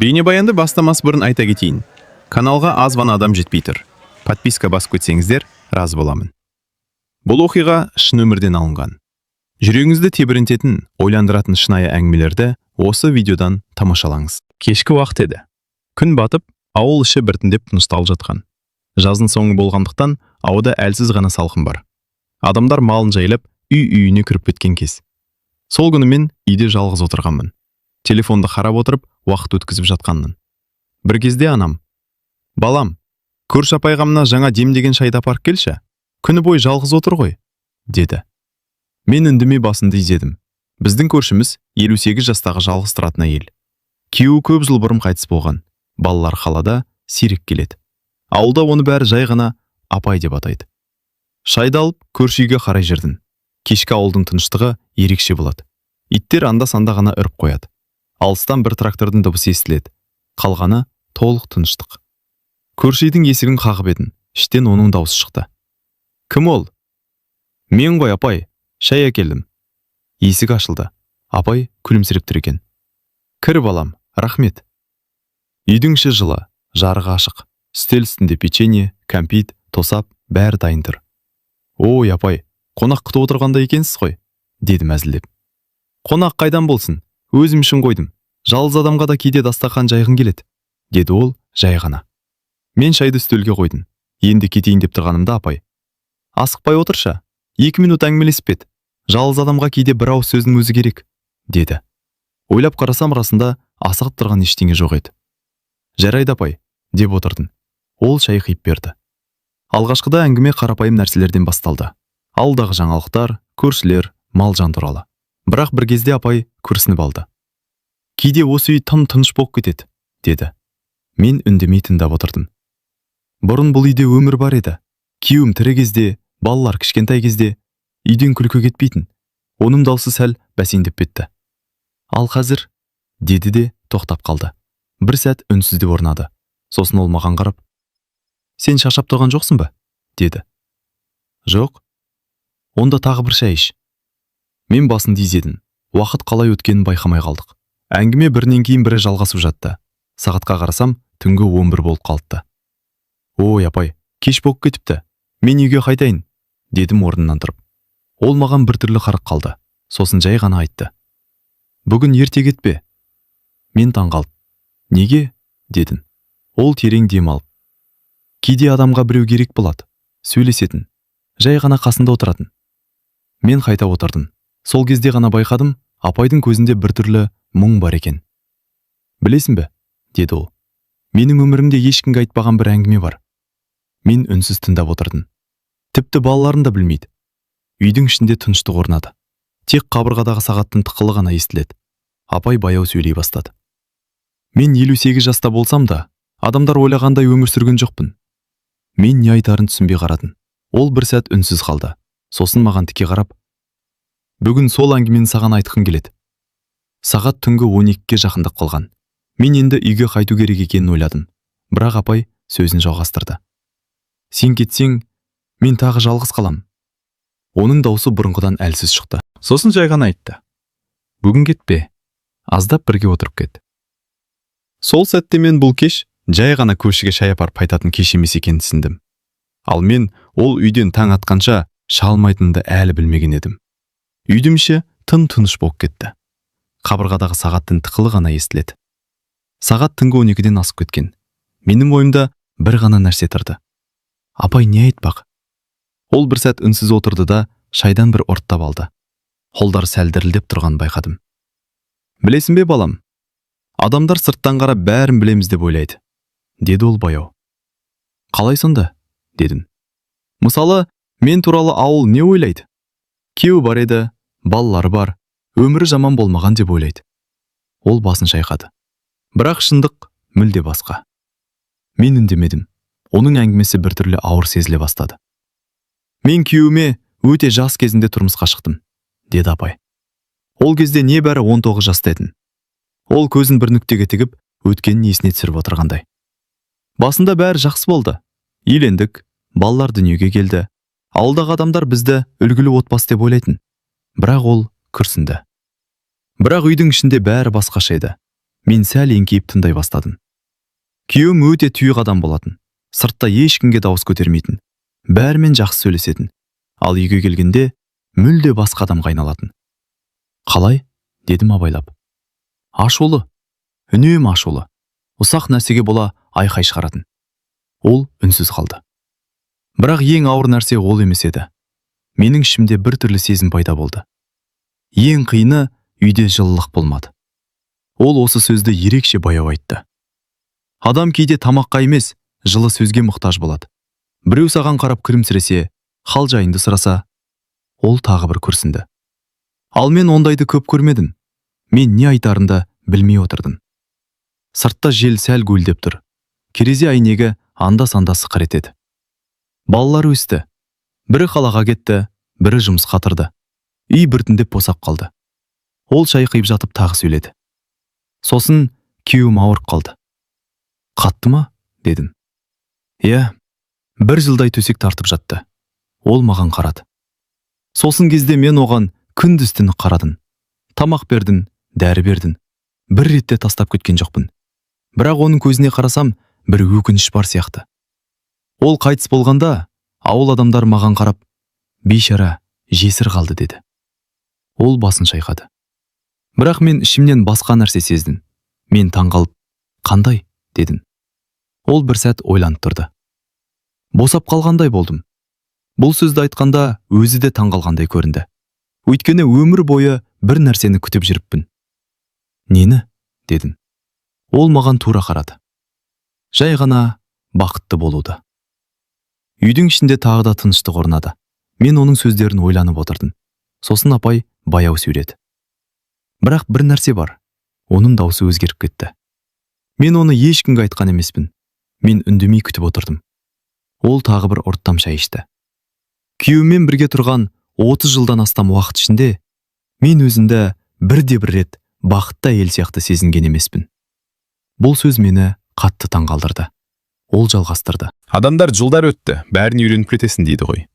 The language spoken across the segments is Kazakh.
Бейнебаянды бастамас бұрын айта кетейін. Каналға аз ғана адам жетпей тұр. Подписка басып кетсеңіздер, разы боламын. Бұл оқиға шын өмірден алынған. Жүрегіңізді тебірентетін, ойландыратын шынайы әңгімелерді осы видеодан тамашалаңыз. Кешкі уақыт еді. Күн батып, ауыл іші біртіндеп тынышталып жатқан. Жаздың соңы болғандықтан ауада әлсіз ғана салқын бар. Адамдар малын жайлап, үй-үйіне кіріп кеткен кез. Сол күні мен үйде жалғыз отырғанмын. Телефонды қарап отырып, уақыт өткізіп жатқанмын. Бір кезде анам: «Балам, көрші апайға жаңа демдеген шайды апарып келші. Күні бойы жалғыз отыр ғой», деді. Мен үндемей басымды изедім. Біздің көршіміз 58 жастағы жалғыз тұратын әйел. Күйеуі көп жыл бұрын қайтыс болған. Балалар қалада, сирек келеді. Ауылда оны бәрі жай ғана апай деп атайды. Шайды алып, көрші үйге қарай жүрдім. Кешкі ауылдың тыныштығы ерекше болады. Иттер анда-санда ғана үріп қояды. Алыстан бір трактордың дыбысы естіледі. Қалғаны толық тыныштық. Көрші үйдің есігін қағып едім. Іштен оның даусы шықты. «Кім ол?» «Мен ғой, апай, шай әкелдім». Есік ашылды. Апай күлімсіреп тұр екен. «Кір балам, рахмет». Үйдің іші жылы, жарығы ашық. Үстел үстінде печенье, кәмпит, тосап, бәрі дайын тұр. «Ой, апай, қонақ күтіп отырғанда екенсіз ғой», дедім әзілдеп. «Қонақ қайдан болсын? Өзім үшін қойдым. Жалғыз адамға да кейде дастархан жайғың келеді», деді ол жай ғана. Мен шайды үстелге қойдым. Енді кетейін деп тұрғанымда апай: «Асықпай отыршы, 2 минут әңгімелесіп ет. Жалғыз адамға кейде бір ауыз сөздің өзі керек», деді. Ойлап қарасам, расында асығып тұрған ештеңе жоқ еді. «Жарайды апай», деп отырдым. Ол шай қиып берді. Алғашқыда әңгіме қарапайым нәрселерден басталды. Алдағы жаңалықтар, көршілер, мал-жан туралы. Бірақ бір кезде апай күрсініп алды. «Кейде осы үй тым тыныш болып кетеді», деді. Мен үндемей тыңдап отырдым. Бұрын бұл үйде өмір бар еді. Күйеуім тірі кезде, балалар кішкентай кезде үйден күлкі кетпейтін. Оның даусы сәл бәсеңдеп кетті. «Ал қазір», деді де тоқтап қалды. Бір сәт үнсіздік орнады. Сосын ол маған қарап: «Сен шаршап тұрған жоқсың ба?» деді. «Жоқ». «Онда тағы бір шай іш». Мен басымды изедім. Уақыт қалай өткенін байқамай қалдық. Әңгіме бірінен кейін бірі жалғасып жатты. Сағатқа қарасам, түнгі 11 болып қалыпты. «Ой, апай, кеш болып кетіпті. Мен үйге қайтайын», дедім орнымнан тұрып. Ол маған біртүрлі қарап қалды. Сосын жай ғана айтты: «Бүгін ерте кетпе». Мен таңғалып: «Неге?» дедім. Ол терең дем алып: «Кейде адамға біреу керек болады. Сөйлесетін, жай ғана қасында отыратын». Мен қайта отырдым. Сол кезде ғана байқадым, апайдың көзінде біртүрлі мұң бар екен. «Білесің бе?» деді ол. «Менің өмірімде ешкімге айтпаған бір әңгіме бар». Мен үнсіз тыңдап отырдым. Тіпті балаларым да білмейді. Үйдің ішінде тыныштық орнады. Тек қабырғадағы сағаттың тықылы ғана естіледі. Апай баяу сөйлей бастады. «Мен 58 жаста болсам да, адамдар ойлағандай өмір сүрген жоқпын». Мен не айтарын түсінбей қарадым. Ол бір сәт үнсіз қалды. Сосын маған тіке қарап: «Бүгін сол әңгімені саған айтқым келеді». Сағат түнгі 12-ге жақындап қалған. Мен енді үйге қайту керек екенін ойладым. Бірақ апай сөзін жалғастырды: «Сен кетсең, мен тағы жалғыз қалам». Оның даусы бұрынғыдан әлсіз шықты. Сосын жай ғана айтты: «Бүгін кетпе, аздап бірге отырып кет». Сол сәтте мен бұл кеш жай ғана көршіге шай апарып қайтатын кеш емес екенін түсіндім. Ал мен ол үйден таң атқанша шыға алмайтынымды әлі білмеген едім. Үйдің іші тым-тыныш болып кетті. Қабырғадағы сағаттың тықылы ғана естіледі. Сағат түнгі 12-ден асып кеткен. Менің ойымда бір ғана нәрсе тұрды. Апай не айтпақ? Ол бір сәт үнсіз отырды да шайдан бір ұрттап алды. Қолдары сәл дірілдеп тұрғанын байқадым. «Білесің бе, балам? Адамдар сырттан қарап бәрін білеміз деп ойлайды», деді ол баяу. «Қалай сонда?» дедім. «Мысалы, мен туралы ауыл не ойлайды? Күйеуі бар еді, балалары бар, өмірі жаман болмаған деп ойлайды». Ол басын шайқады. Бірақ шындық мүлде басқа. Мен үндемедім. Оның әңгімесі біртүрлі ауыр сезіле бастады. «Мен күйеуіме өте жас кезінде тұрмысқа шықтым», деді апай. «Ол кезде небәрі 19 жаста едім». Ол көзін бір нүктеге тігіп, өткенін есіне түсіріп отырғандай. «Басында бәрі жақсы болды. Үйлендік, балалар дүниеге келді. Ауылдағы адамдар бізді үлгілі отбасы деп ойлайтын». Бірақ ол күрсінді. Бірақ үйдің ішінде бәрі басқаша еді. Мен сәл еңкейіп тыңдай бастадым. Күйеуім өте тұйық адам болатын. Сыртта ешкімге дауыс көтермейтін. Бәрімен жақсы сөйлесетін. Ал үйге келгенде мүлде басқа адамға айналатын. Қалай? Дедім абайлап. Ашулы. Үнемі ашулы. Ұсақ нәрсеге бола айқай шығаратын. Ол үнсіз қалды. Бірақ ең ауыр нәрсе ол емес еді. Менің ішімде бір түрлі сезім пайда болды. Ең қиыны үйде жылылық болмады. Ол осы сөзді ерекше баяу айтты. Адам кейде тамаққа емес, жылы сөзге мұқтаж болады. Біреу саған қарап күлімсіресе, хал жайынды сұраса, ол тағы бір күрсінді. Ал мен ондайды көп көрмедім. Мен не айтарымды білмей отырдым. Сыртта жел сәл гуілдеп тұр. Керезе әйнегі анда-санда сықыр етеді. Балалар өсті. Бірі қалаға кетті, бірі жұмысқа тұрды. Үй біртіндеп босап қалды. Ол шай құйып жатып тағы сөйледі. Сосын күйеуім ауырып қалды. Қатты ма? Дедім. Иә, 1 жылдай төсек тартып жатты. Ол маған қарады. Сосын кезде мен оған күндіз-түні қарадым. Тамақ бердім, дәрі бердім. Бір ретте тастап кеткен жоқпын. Бірақ оның көзіне қарасам, бір өкініш бар сияқты. Ол қайтыс болғанда, ауыл адамдар маған қарап, бейшара, жесір қалды деді. Ол басын шайқады. Бірақ мен ішімнен басқа нәрсе сездім. Мен таңғалып, қандай? Дедім. Ол бір сәт ойланып тұрды. Босап қалғандай болдым. Бұл сөзді айтқанда өзі де таңғалғандай көрінді. Өйткені өмір бойы бір нәрсені күтіп жүріппін. Нені? Дедім. Ол маған тура қарады. Жай ғана бақытты болуды. Үйдің ішінде тағы да тыныштық орнады. Мен оның сөздерін ойланып отырдым. Сосын апай баяу сөйледі. Бірақ бір нәрсе бар. Оның даусы өзгеріп кетті. Мен оны ешкімге айтқан емеспін. Мен үндемей күтіп отырдым. Ол тағы бір ұрттам шай ішті. Күйеуіммен бірге тұрған 30 жылдан астам уақыт ішінде мен өзімді бірде-бір рет бақытты әйел сияқты сезінген емеспін. Бұл сөз мені қатты таңғалдырды. Ол жалғастырды. Адамдар жылдар өтті, бәрін үйреніп кетесің дейді ғой.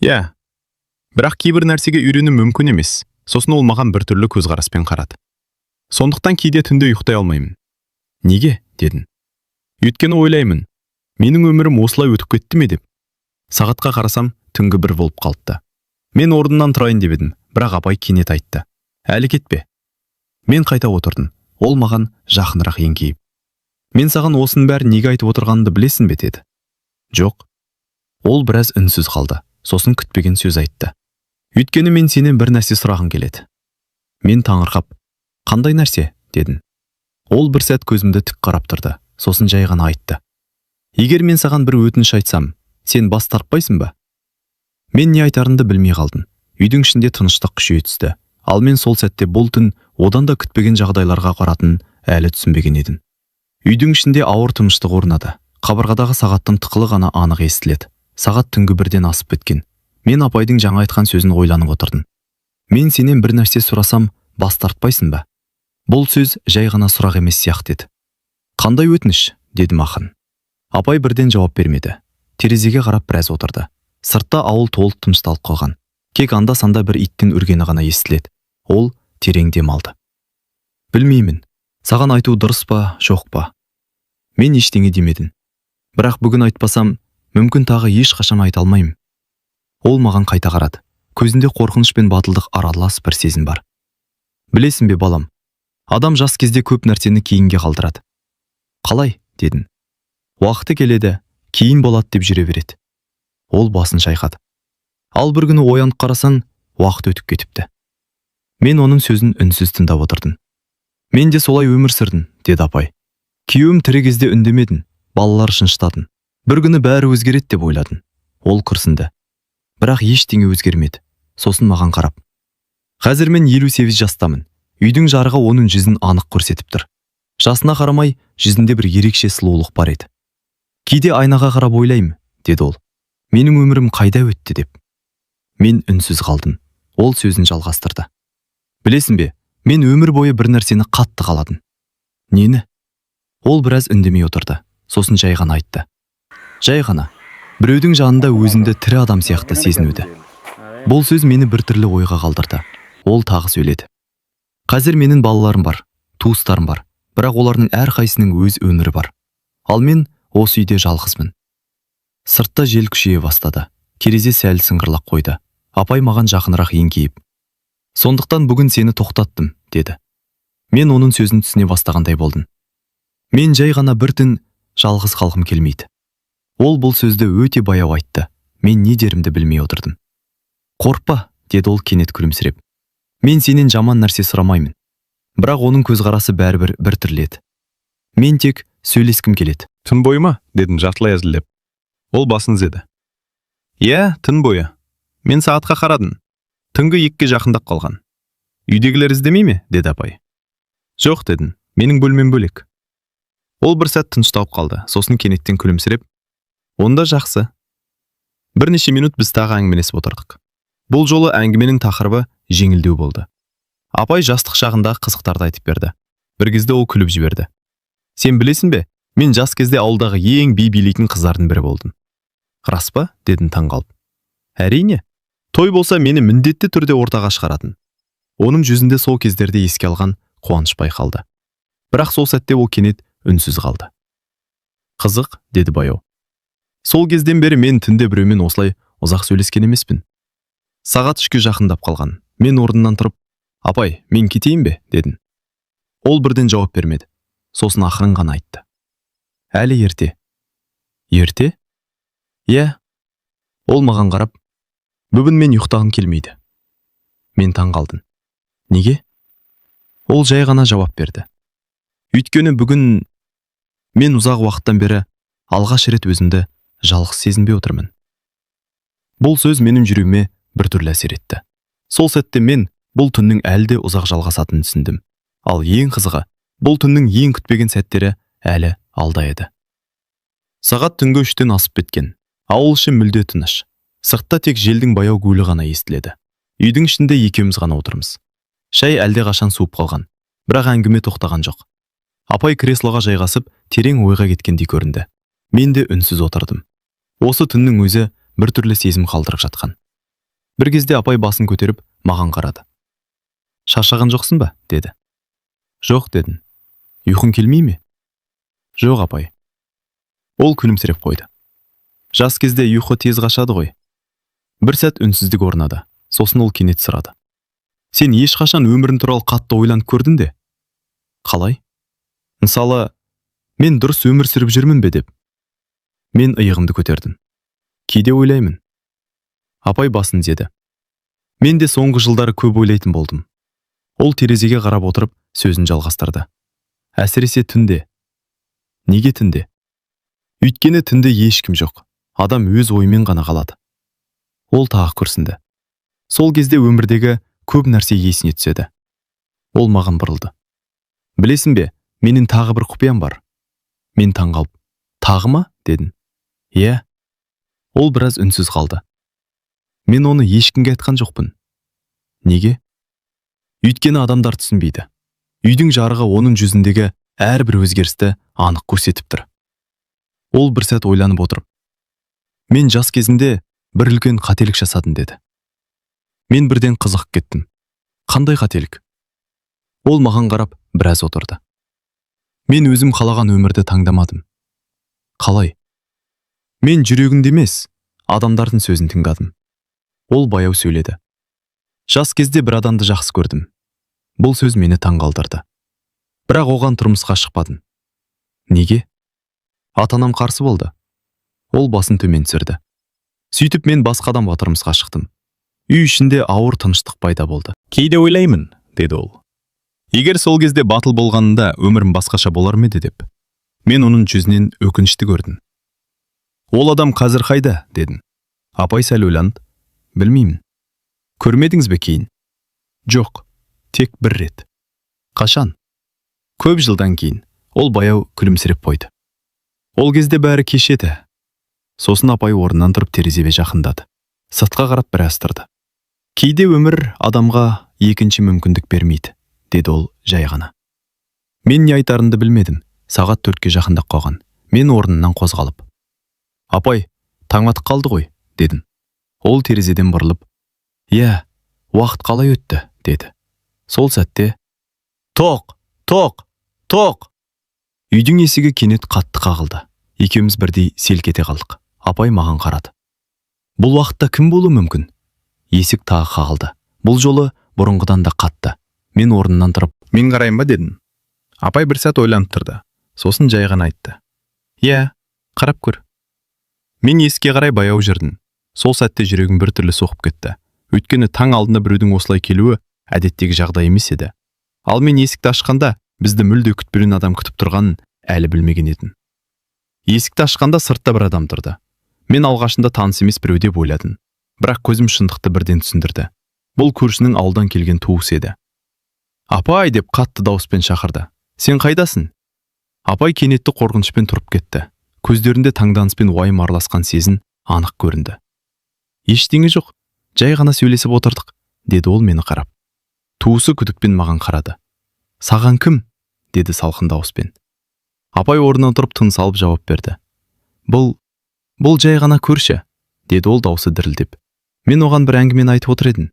Иә, бірақ кейбір нәрсеге үйрену мүмкін емес. Сосын ол маған біртүрлі көзқараспен қарады. Сондықтан кейде түнде ұйықтай алмаймын. Неге? Дедім. Өйткені ойлаймын, менің өмірім осылай өтіп кетті ме деп. Сағатқа қарасам, түнгі 1 болып қалыпты. Мен орнымнан тұрайын деп едім, бірақ апай кенет айтты. Әлі кетпе. Мен қайта отырдым. Ол маған жақынырақ еңкейіп. Мен саған осының бәрін неге айтып отырғанымды білесің бе? Деді. Жоқ. Ол біраз үнсіз қалды. Сосын күтпеген сөз айтты. Өйткені мен сенен бір нәрсе сұрағым келеді. Мен таңырқап, қандай нәрсе? Дедім. Ол бір сәт көзімді тік қарап тұрды. Сосын жай ғана айтты. Егер мен саған бір өтініш айтсам, сен бас тартпайсың ба? Мен не айтарымды білмей қалдым. Үйдің ішінде тыныштық күшейе түсті. Ал мен сол сәтте бұл түн одан да күтпеген жағдайларға қаратын әлі түсінбеген едім. Үйдің ішінде ауыр тыныштық орнады. Қабырғадағы сағаттың тықылы ғана анық естіледі. Сағат түнгі 1-ден асып біткен. Мен апайдың жаңа айтқан сөзін ойланып отырдым. Мен сенен бір нәрсе сұрасам, бас тартпайсың ба? Бұл сөз жай ғана сұрақ емес сияқты еді. Қандай өтініш? Дедім ақын. Апай бірден жауап бермеді. Терезеге қарап біраз отырды. Сыртта ауыл толық тынышталып қойған. Кек анда-санда бір иттің үргені ғана естіледі. Ол терең дем алды. Білмеймін, саған айту дұрыс па, жоқ па? Мен ештеңе демедім. Бірақ бүгін айтпасам, мүмкін тағы ешқашан айта алмаймын. Ол маған қайта қарады. Көзінде қорқыныш пен батылдық аралас бір сезім бар. Білесің бе, балам? Адам жас кезде көп нәрсені кейінге қалдырады. Қалай? Дедім. Уақыты келеді, кейін болады деп жүре береді. Ол басын шайқады. Ал бір күні оянып қарасаң, уақыт өтіп кетіпті. Мен оның сөзін үнсіз тыңдап отырдым. Мен де солай өмір сүрдім, деді апай. Күйеуім тірі кезде үндемедім, балалар шынштадым. Бір күні бәрі өзгереді деп ойладым. Ол күрсінді. Бірақ ештеңе өзгермеді. Сосын маған қарап. Қазір мен 58 жастамын. Үйдің жарығы оның жүзін анық көрсетіп тұр. Жасына қарамай, жүзінде бір ерекше сұлулық бар еді. Кейде айнаға қарап ойлаймын, деді ол. Менің өмірім қайда өтті деп. Мен үнсіз қалдым. Ол сөзін жалғастырды. Білесің бе, мен өмір бойы бір нәрсені қатты қаладым. Нені? Ол біраз үндемей отырды. Сосын жай ғана айтты. Жай ғана. Біреудің жанында өзімді тірі адам сияқты сезінуді. Бұл сөз мені біртүрлі ойға қалдырды. Ол тағы сөйледі. Қазір менің балаларым бар, туыстарым бар. бірақ олардың әрқайсының өз өмірі бар. Ал мен осы үйде жалғызмын. Сыртта жел күшейе бастады. Терезе сәл сыңғырлап қойды. Апай маған жақынырақ еңкейіп: «Сондықтан бүгін сені тоқтаттым», деді. Мен оның сөзін түсіне бастағандай болдым. Мен жай ғана бір түн жалғыз қалғым келмейді. Ол бұл сөзді өте баяу айтты. Мен не дерімді білмей отырдым. «Қорықпа», деді ол кенет күлімсіреп. «Мен сенен жаман нәрсе сұрамаймын». Бірақ оның көзқарасы бәрібір бір түрлі. Мен тек сөйлескім келеді. «Түн бойы ма?» дедім жартылай әзілдеп. Ол басын изеді. «Иә, түн бойы. Мен сағатқа қарадым. Түнгі 2-ге жақындап қалған. Үйдегілер іздемей ме?» деді апай. «Жоқ», дедім. «Менің бөлмем бөлек». Ол бір сәт тынышталып қалды, сосын кенеттен күлімсіреп: «Онда жақсы». Бірнеше минут біз тағы әңгімелесіп отырдық. Бұл жолы әңгіменің тақырыбы жеңілдеу болды. Апай жастық шағында қызықтарды айтып берді. Бір кезде ол күліп жіберді. «Сен білесің бе, мен жас кезде ауылдағы ең би билейтін қыздардың бірі болдым». «Рас па?» дедім таңғалып. «Әрине. Той болса мені міндетті түрде ортаға шығаратын». Оның жүзінде сол кездерде еске алған қуаныш байқалды. Бірақ сол сәтте ол кенет үнсіз қалды. «Қызық», деді баяу. «Сол кезден бері мен түнде біреумен осылай ұзақ сөйлескен емеспін». Сағат 3-ге жақындап қалған. Мен орнымнан тұрып: «Апай, мен кетейін бе?» дедім. Ол бірден жауап бермеді. Сосын ақырын ғана айтты: «Әлі ерте». «Ерте?» «Иә». Ол маған қарап: «Бүгін мен ұйықтағым келмейді». Мен таңғалдым. «Неге?» Ол жай ғана жауап берді: «Өйткені бүгін мен ұзақ уақыттан бері алғаш рет өзімді жалғыз сезінбей отырмын». Бұл сөз менің жүрегіме бір түрлі әсер етті. Сол сәтте мен бұл түннің әлде ұзақ жалғасатынын түсіндім. Ал ең қызығы, бұл түннің ең күтпеген сәттері әлі алда еді. Сағат түнгі 3-тен асып кеткен. Ауыл іші мүлде тыныш. Сыртта тек желдің баяу гуілі ғана естіледі. Үйдің ішінде екеуміз ғана отырмыз. Шай әлде қашан суып қалған, бірақ әңгіме тоқтаған жоқ. Апай креслоға жайғасып, терең ойға кеткендей көрінді. Мен де үнсіз отырдым. Осы түннің өзі бір түрлі сезім қалдырып жатқан. Бір кезде апай басын көтеріп маған қарады. «Шаршаған жоқсың ба?» деді. «Жоқ», дедім. «Ұйқың келмей ме?» «Жоқ, апай». Ол күлімсіреп қойды. «Жас кезде ұйқы тез қашады ғой». Бір сәт үнсіздік орнады. Сосын ол кенет сұрады: «Сен ешқашан өмірің туралы қатты ойланып көрдің де?» «Қалай?» «Мысалы, мен дұрыс өмір сүріп жүрмін бе?» деп. Мен иығымды көтердім. «Кейде ойлаймын». Апай басын изеді. «Мен де соңғы жылдары көп ойлайтын болдым». Ол терезеге қарап отырып сөзін жалғастырды. «Әсіресе түнде». «Неге түнде?» «Өйткені түнде ешкім жоқ. Адам өз ойымен ғана қалады». Ол тағы күрсінді. Сол кезде өмірдегі көп нәрсе есіне түседі. Ол маған бұрылды. «Білесің бе, менің тағы бір құпиям бар». Мен таңғалып: «Тағы ма?» дедім. «Иә». Ол біраз үнсіз қалды. «Мен оны ешкімге айтқан жоқпын». «Неге?» «Өйткені адамдар түсінбейді. Үйдің жарығы оның жүзіндегі әрбір өзгерісті анық көрсетіп тұр». Ол бір сәт ойланып отырып: «Мен жас кезінде бір үлкен қателік жасадым» деді. Мен бірден қызығып кеттім. «Қандай қателік?» Ол маған қарап біраз отырды. «Мен өзім қалаған өмірді таңдамадым». «Қалай?» «Мен жүрегімді емес, адамдардың сөзін тыңдадым». Ол баяу сөйледі. «Жас кезде бір адамды жақсы көрдім». Бұл сөз мені таңғалдырды. Бірақ оған тұрмысқа шықпадым. «Неге?» «Ата-анам қарсы болды». Ол басын төмен түсірді. «Сөйтіп мен басқа адамға тұрмысқа шықтым». Үй ішінде ауыр тыныштық пайда болды. «Кейде ойлаймын», деді ол. «Егер сол кезде батыл болғанында өмірім басқаша болар ма еді» деп. Мен оның жүзінен өкінішті көрдім. «Ол адам қазір қайда?» дедім. Апай сәл ойланды. «Білмеймін». «Көрмедіңіз бе кейін?» «Жоқ, тек бір рет». «Қашан?» «Көп жылдан кейін». Ол баяу күлімсіреп қойды. «Ол кезде бәрі кеш еді». Сосын апай орнынан тұрып терезеге жақындады. Сыртқа қарап біраз тұрды. «Кейде өмір адамға екінші мүмкіндік бермейді», деді ол жай ғана. Мен не айтарымды білмедім. Сағат 4-ке жақындап қалған. Мен орнымнан қозғалып: «Апай, таң атып қалды ғой», дедім. Ол терезеден бұрылып: «Иә, уақыт қалай өтті?» деді. Сол сәтте: «Тоқ! Тоқ!» тоқ! Үйдің есігі кенет қатты қағылды. Екеуміз бірдей селк ете қалдық. Апай маған қарады. Бұл уақытта кім болуы мүмкін? Есік тағы қағылды. Бұл жолы бұрынғыдан да қатты. Мен орнымнан тұрып, Мен қарайын ба дедім. Апай бір сәт ойланып тұрды. Сосын жай ғана айтты. Иә, қарап көр. Мен есікке қарай баяу жүрдім. Сол сәтте жүрегім бір түрлі соғып кетті. Өйткені таң алдында біреудің осылай келуі әдеттегі жағдай емес еді. Ал мен есікті ашқанда бізді мүлде күтпеген адам күтіп тұрғанын әлі білмеген едім. Есікті ашқанда сыртта бір адам тұрды. Мен алғашында таныс емес біреу деп ойладым. Бірақ көзім шындықты бірден түсіндірді. Бұл көршінің ауылдан келген туысы еді. Апай деп қатты дауыспен шақырды. Сен қайдасың? Апай кенетті қорқынышпен тұрып кетті. Көздерінде таңданыспен уайым араласқан сезін анық көрінді. Ештеңе жоқ, жай ғана сөйлесіп отырдық, деді ол мені қарап. Туысы күдікпен маған қарады. Саған кім? Деді салқын дауыспен. Апай орнынан тұрып тыныс алып жауап берді. Бұл жай ғана көрші, деді ол дауысы дірілдеп. Мен оған бір әңгімені айтып отыр едім.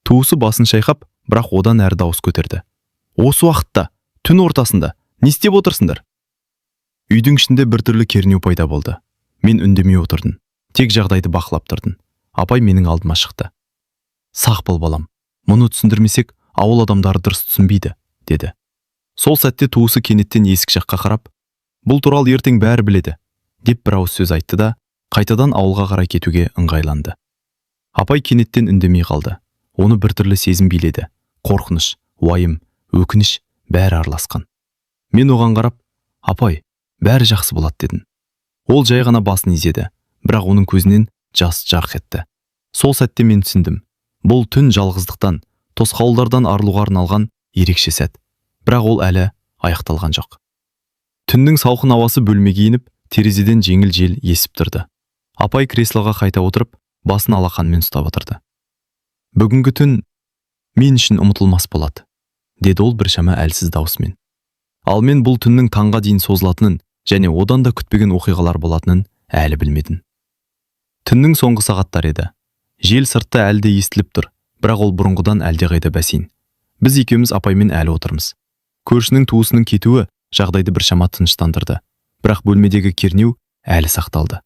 Туысы басын шайқап, бірақ одан әрі дауыс көтерді. Осы уақытта, түн ортасында, не істеп отырсыңдар? Үйдің ішінде бір түрлі кернеу пайда болды. Мен үндемей отырдым. Тек жағдайды бақылап тұрдым. Апай менің алдыма шықты. Сақ бол балам, мұны түсіндірмесек, ауыл адамдары дұрыс түсінбейді, деді. Сол сәтте туысы кенеттен есік жаққа қарап, бұл туралы ертең бәрі біледі, деп бір ауыз сөз айтты да, қайтадан ауылға қарай кетуге ыңғайланды. Апай кенеттен үндемей қалды. Оны бір түрлі сезім биледі. Қорқыныш, уайым, өкініш бәрі араласқан. Мен оған қарап, апай, бәрі жақсы болады дедім. Ол жай ғана басын изеді, бірақ оның көзінен жас жарқ етті. Сол сәтте мен түсіндім. Бұл түн жалғыздықтан, тосқауылдардан арылуға арналған ерекше сәт. Бірақ ол әлі аяқталған жоқ. Түннің салқын ауасы бөлмеге еніп, терезеден жеңіл жел есіп тұрды. Апай креслоға қайта отырып, басын алақанмен ұстап отырды. Бүгінгі түн мен үшін ұмытылмас болады, деді ол біршама әлсіз даусымен. Ал мен бұл түннің таңға дейін созылатынын және одан да күтпеген оқиғалар болатынын әлі білмедім. Түннің соңғы сағаттар еді. Жел сыртта әлі де естіліп тұр, бірақ ол бұрынғыдан әлдеқайда бәсең. Біз екеуміз апаймен әлі отырмыз. Көршінің туысының кетуі жағдайды біршама тыныштандырды, бірақ бөлмедегі кернеу әлі сақталды.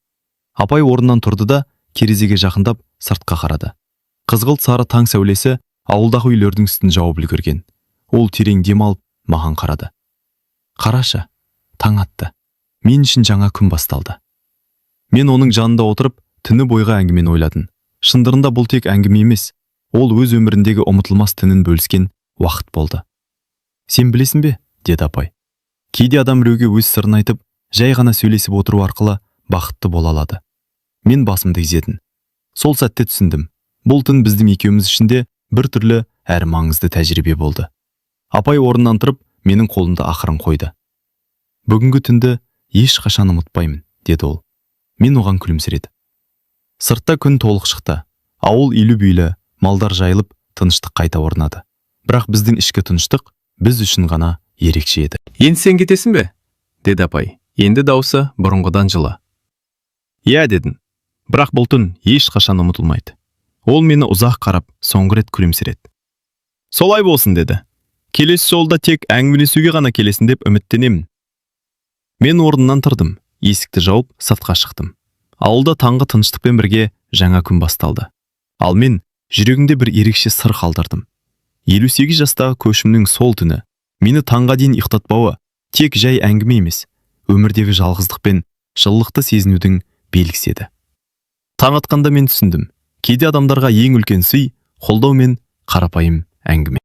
Апай орнынан тұрды да терезеге жақындап сыртқа қарады. Қызғылт сары таң сәулесі ауылдағы үйлердің үстін жауып үлгерген. Ол терең дем алып маған қарады. Қарашы, таң атты. Мен үшін жаңа күн басталды. Мен оның жанында отырып, түні бойға әңгімені ойладым. Шындығында бұл тек әңгіме емес, ол өз өміріндегі ұмытылмас түнін бөліскен уақыт болды. Сен білесің бе? Деді апай. Кейде адам біреуге өз сырын айтып, жай ғана сөйлесіп отыру арқылы бақытты бола алады. Мен басымды изедім. Сол сәтте түсіндім. Бұл түн біздің екеуміз ішінде бір түрлі әрі маңызды тәжірибе болды. Апай орнынан тұрып, менің қолымды ақырын қойды. Бүгінгі түнді ешқашан ұмытпаймын, деді ол. Мен оған күлімсіреді. Сыртта күн толық шықты. Ауыл үйлі-бүйлі, малдар жайылып, тыныштық қайта орнады. Бірақ біздің ішкі тыныштық біз үшін ғана ерекше еді. Енді сен кетесің бе? Деді апай. Енді даусы бұрынғыдан жылы. Иә, дедім. Бірақ бұл түн ешқашан ұмытылмайды. Ол мені ұзақ қарап, соңғы рет күлімсіреді. Солай болсын, деді. Келесі жолда тек әңгімелесуге ғана келесін деп үміттенемін. Мен орнымнан тұрдым, есікті жауып, сыртқа шықтым. Ауылда таңғы тыныштықпен бірге жаңа күн басталды. Ал мен жүрегімде бір ерекше сыр қалдырдым. 58 жастағы көшімнің сол түні мені таңға дейін ұйықтатпауы тек жай әңгіме емес, өмірдегі жалғыздық пен жылылықты сезінудің белгісі еді. Таң атқанда мен түсіндім. Кейде адамдарға ең үлкен сый қолдау мен қарапайым әңгіме.